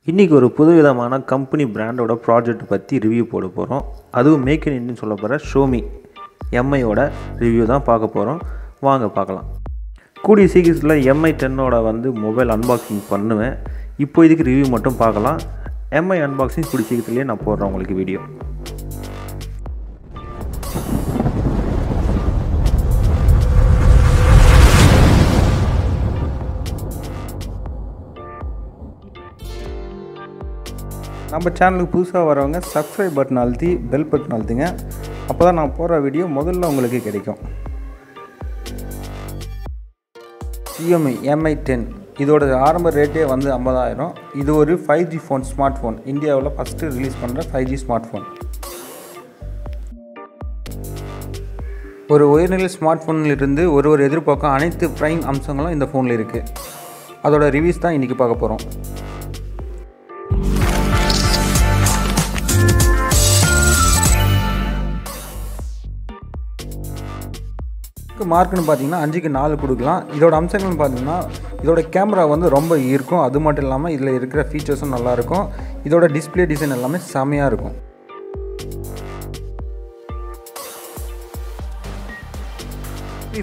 இன்றைக்கி ஒரு புதுவிதமான கம்பெனி பிராண்டோட ப்ராஜெக்ட் பற்றி ரிவ்யூ போட போகிறோம். அதுவும் மேக் இன் இந்தியன் சொல்ல போகிற ஷோமி MIயோட ரிவ்யூ தான் பார்க்க போகிறோம். வாங்க பார்க்கலாம். கூடிய சீக்கிரத்தில் MI10 மொபைல் அன்பாக்சிங் பண்ணுவேன். இப்போ இதுக்கு ரிவ்யூ மட்டும் பார்க்கலாம். MI அன்பாக்சிங் கூடிய சீக்கிரத்துலேயே நான் போடுறேன் உங்களுக்கு வீடியோ. நம்ம சேனலுக்கு புதுசாக வரவங்க சப்ஸ்கிரைப் பட்டன் அழுத்தி பெல் பட்டன் அழுத்துங்க. அப்போ தான் நான் போடுற வீடியோ முதல்ல உங்களுக்கு கிடைக்கும். Xiaomi MI10 இதோட ஆரம்ப ரேட்டே 50,000. இது ஒரு 5G ஃபோன், ஸ்மார்ட் ஃபோன். இந்தியாவில் ஃபஸ்ட்டு ரிலீஸ் பண்ணுற 5G ஸ்மார்ட் ஃபோன். ஒரு உயர்நிலை ஸ்மார்ட் ஃபோனிலிருந்து ஒரு எதிர்பார்க்கும் அனைத்து ப்ரைம் அம்சங்களும் இந்த ஃபோனில் இருக்குது. அதோட ரிவ்யூஸ் தான் இன்றைக்கி பார்க்க போகிறோம். மார்க்குன்னு பார்த்தீங்கன்னா 5க்கு 4 கொடுக்கலாம். இதோட அம்சங்கள்னு பார்த்தீங்கன்னா இதோட கேமரா ரொம்ப இருக்கும். அது மட்டும் இல்லாமல் இதில் இருக்கிற ஃபீச்சர்ஸும் நல்லாயிருக்கும். இதோட டிஸ்பிளே டிசைன் எல்லாமே செம்மையாக இருக்கும்.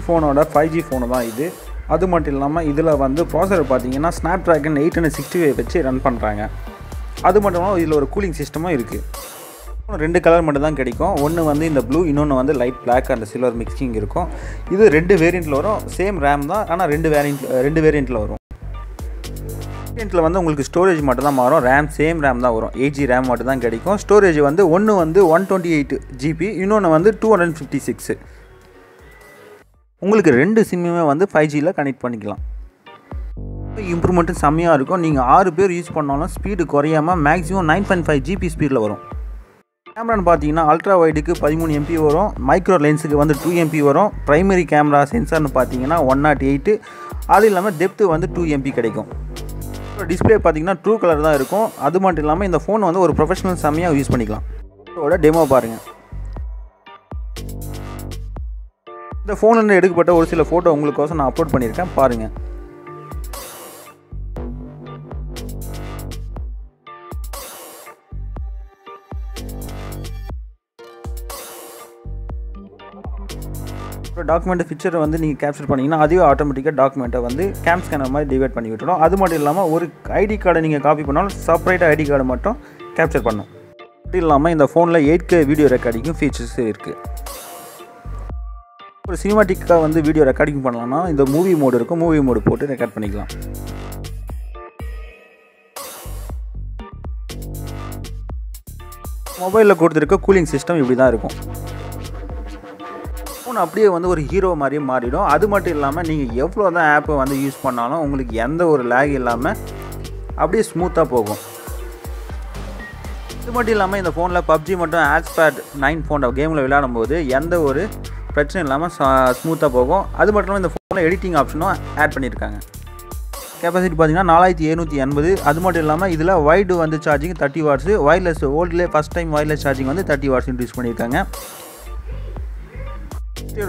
ஃபோனோட 5G ஃபோனு தான் இது. அது மட்டும் இல்லாமல் இதில் ப்ராசஸர் பார்த்தீங்கன்னா ஸ்னாப்ட்ராகன் 865 வச்சு ரன் பண்ணுறாங்க. அது மட்டும் இல்லாமல் இதில் ஒரு கூலிங் சிஸ்டமும் இருக்குது. 2 கலர் மட்டும் தான் கிடைக்கும். ஒன்று இந்த ப்ளூ, இன்னொன்று light black and silver mixing இருக்கும். இது 2 வேரியண்ட்டில் வரும். சேம் ரேம் தான், ஆனால் 2 வேரியண்ட்டில் வரும். வேரியண்ட்டில் உங்களுக்கு ஸ்டோரேஜ் மட்டும் தான் மாறும். ரேம் சேம் ரேம் தான் வரும். 8G ரேம் மட்டும் தான் கிடைக்கும். ஸ்டோரேஜ் ஒன்று 128 GB, இன்னொன்று 256. உங்களுக்கு 2 சிம்முமே 5Gயில் கனெக்ட் பண்ணிக்கலாம். இம்ப்ரூவ்மெண்ட்டும் செம்மையாக இருக்கும். நீங்கள் 6 பேர் யூஸ் பண்ணாலும் ஸ்பீடு குறையாமல் மேக்ஸிமம் 9.5 GB ஸ்பீடில் வரும். கேமரான்னு பார்த்தீங்கன்னா அல்ட்ரா வைடுக்கு 13 MP வரும். மைக்ரோ லென்ஸுக்கு 2 MP வரும். ப்ரைமரி கேமரா சென்சார்னு பார்த்தீங்கன்னா 108. அது இல்லாமல் டெப்த்து 2 MP கிடைக்கும். டிஸ்பிளே பார்த்தீங்கன்னா ட்ரூ கலர் தான் இருக்கும். அது மட்டும் இல்லாமல் இந்த ஃபோன் ஒரு ப்ரொஃபஷனல் செம்மையாக யூஸ் பண்ணிக்கலாம். இதோட டெமோ பாருங்கள். இந்த ஃபோன்லேருந்து எடுக்கப்பட்ட ஒரு சில ஃபோட்டோ உங்களுக்கோசம் நான் அப்லோட் பண்ணியிருக்கேன், பாருங்கள். டாக்குமெண்ட் பிக்சரை நீங்கள் கேப்சர் பண்ணிங்கன்னா அதுவே ஆட்டோமேட்டிக்காக டாக்குமெண்ட்டை கேம் ஸ்கேனர் மாதிரி டிவைட் பண்ணி விட்டுடும். அது மட்டும் இல்லாமல் ஒரு ஐடி கார்டை நீங்கள் காப்பி பண்ணாலும் செப்பரேட்டாக ஐடி கார்டு மட்டும் கேப்சர் பண்ணும். அது இல்லாமல் இந்த ஃபோனில் 8K வீடியோ ரெக்கார்டிங்கும் ஃபீச்சர்ஸ் இருக்குது. ஒரு சினிமாட்டிக்காக வீடியோ ரெக்கார்டிங் பண்ணலாம்னா இந்த மூவி மோடு இருக்கும். மூவி மோடு போட்டு ரெக்கார்ட் பண்ணிக்கலாம். மொபைலில் கொடுத்துருக்க கூலிங் சிஸ்டம் இப்படி தான் இருக்கும். ஃபோன் அப்படியே ஒரு ஹீரோ மாதிரியே மாறிடும். அது மட்டும் இல்லாமல் நீங்கள் எவ்வளோ தான் ஆப்பை யூஸ் பண்ணாலும் உங்களுக்கு எந்த ஒரு லேக் இல்லாமல் அப்படியே ஸ்மூத்தாக போகும். இது மட்டும் இல்லாமல் இந்த ஃபோனில் PUBG மட்டும் ஆஸ்பேட் 9 ஃபோன் கேமில் விளையாடும் போது எந்த ஒரு பிரச்சனை இல்லாமல் ஸ்மூத்தாக போகும். அது மட்டும் இல்லாமல் இந்த ஃபோனில் எடிட்டிங் ஆப்ஷனும் ஆட் பண்ணியிருக்காங்க. கெப்பாசிட்டி பார்த்தீங்கன்னா 4780. அது மட்டும் இல்லாமல் இதில் வைடு சார்ஜிங் 30 வாட்ஸு, ஒயர்லெஸ் வேர்ல்ட்லேயே first time wireless charging 30 watts introduce பண்ணியிருக்காங்க.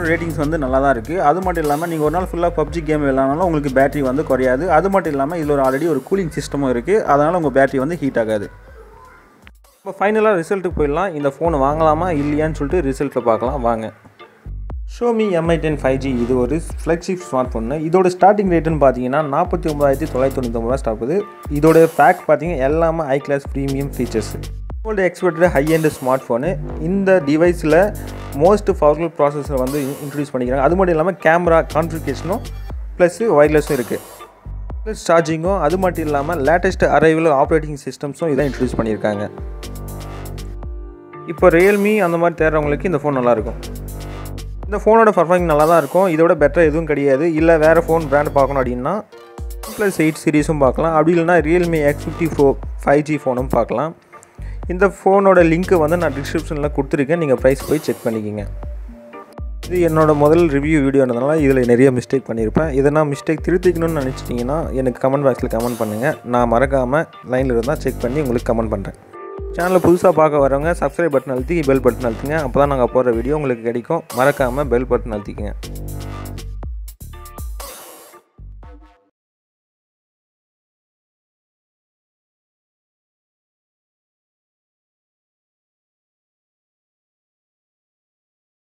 ரேட்டிங்ஸ் நல்லா தான் இருக்குது. அது மட்டும் இல்லாமல் நீங்கள் ஒரு நாள் ஃபுல்லாக PUBG கேம் விளையாடினாலும் உங்களுக்கு பேட்டரி குறையாது. அது மட்டும் இல்லாமல் இதில் ஆல்ரெடி ஒரு கூலிங் சிஸ்டமும் இருக்குது. அதனால் உங்கள் பேட்டரி ஹீட் ஆகாது. இப்போ ஃபைனலாக ரிசல்ட்டுக்கு போயிடலாம். இந்த ஃபோன் வாங்கலாமா இல்லையான்னு சொல்லிட்டு ரிசல்ட்டில் பார்க்கலாம் வாங்க. ஷோமி MI10 5G இது ஒரு ஃப்ளெக்ஷிப் ஸ்மார்ட் ஃபோனு. இதோட ஸ்டார்டிங் ரேட்டுன்னு பார்த்தீங்கன்னா 49,999 ஸ்டார்ட் ஆகுது. இதோட பேக் பார்த்தீங்கன்னா எல்லாமே high class premium features. World expected high end smart phone. இந்த டிவைஸில் மோஸ்ட் பவர்ஃபுல் ப்ராசஸர் இன்ட்ரடியூஸ் பண்ணிக்கிறாங்க. அது மட்டும் இல்லாமல் கேமரா கான்ஃபிகரேஷனும் ப்ளஸ் ஒயர்லெஸும் இருக்குது. ப்ளஸ் சார்ஜிங்கும். அது மட்டும் இல்லாமல் லேட்டஸ்ட் அரைவல் ஆப்ரேட்டிங் சிஸ்டம்ஸும் இதை இன்ட்ரடியூஸ் பண்ணியிருக்காங்க. இப்போ ரியல்மி அந்த மாதிரி தேடுறவங்களுக்கு இந்த ஃபோன் நல்லாயிருக்கும். இந்த ஃபோனோட பர்ஃபார்மிங் நல்லா தான் இருக்கும். இதோட பெட்டர் எதுவும் கிடையாது. இல்லை வேறு ஃபோன் பிராண்ட் பார்க்கணும் அப்படின்னா OnePlus 8 சீரீஸும் பார்க்கலாம். அப்படி இல்லைனா ரியல்மி X54 5G ஃபோனும் பார்க்கலாம். இந்த ஃபோனோட லிங்க்கு நான் டிஸ்கிரிப்ஷனில் கொடுத்துருக்கேன். நீங்கள் ப்ரைஸ் போய் செக் பண்ணிக்கிங்க. இது என்னோட முதல் ரிவ்யூ வீடியோன்றதுனால இதில் நிறைய மிஸ்டேக் பண்ணியிருப்பேன். இதை நான் மிஸ்டேக் திருத்திக்கணும்னு நினச்சிட்டிங்கன்னா எனக்கு கமெண்ட் பாக்ஸில் கமெண்ட் பண்ணுங்கள். நான் மறக்காமல் லைனில் இருந்தால் செக் பண்ணி உங்களுக்கு கமெண்ட் பண்ணுறேன். சேனலை புதுசாக பார்க்க வரவங்க சப்ஸ்கிரைப் பட்டன் அழுத்தி பெல் பட்டன் அழுத்துங்க. அப்போ தான் நாங்கள் போடுற வீடியோ உங்களுக்கு கிடைக்கும். மறக்காமல் பெல் பட்டன் அழுத்திக்கங்க.